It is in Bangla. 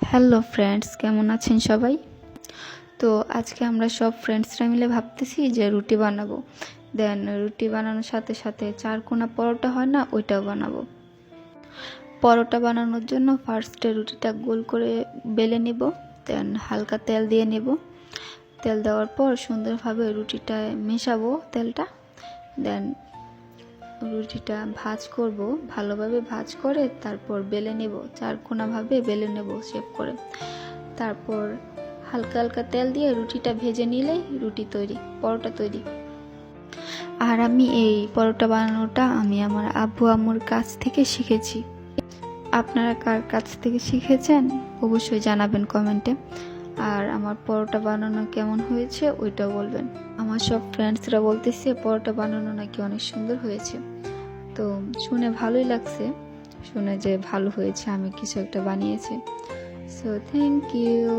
হ্যালো ফ্রেন্ডস, কেমন আছেন সবাই? তো আজকে আমরা সব ফ্রেন্ডসরা মিলে ভাবতেছি যে রুটি বানাবো। রুটি বানানোর সাথে সাথে চারকোনা পরোটা হয় না, ওইটাও বানাবো। পরোটা বানানোর জন্য ফার্স্টে রুটিটা গোল করে বেলে নেব, দেন হালকা তেল দিয়ে নেব। তেল দেওয়ার পর সুন্দরভাবে রুটিটায় মেশাবো তেলটা। দেন রুটিটা ভাঁজ করব, ভালোভাবে ভাঁজ করে তারপর বেলে নেব, চারকোনাভাবে বেলে নেব শেপ করে। তারপর হালকা হালকা তেল দিয়ে রুটিটা ভেজে নিলেই রুটি তৈরি, পরোটা তৈরি। আর আমি এই পরোটা বানানোটা আমার আব্বু আম্মুর কাছ থেকে শিখেছি। আপনারা কার কাছ থেকে শিখেছেন অবশ্যই জানাবেন কমেন্টে। আর আমার পরোটা বানানো কেমন হয়েছে ওইটাও বলবেন। আমার সব ফ্রেন্ডসরা বলতেছে পরোটা বানানো নাকি অনেক সুন্দর হয়েছে। তো শুনে ভালোই লাগছে, শুনে যে ভালো হয়েছে, আমি কিছু একটা বানিয়েছি। So thank you.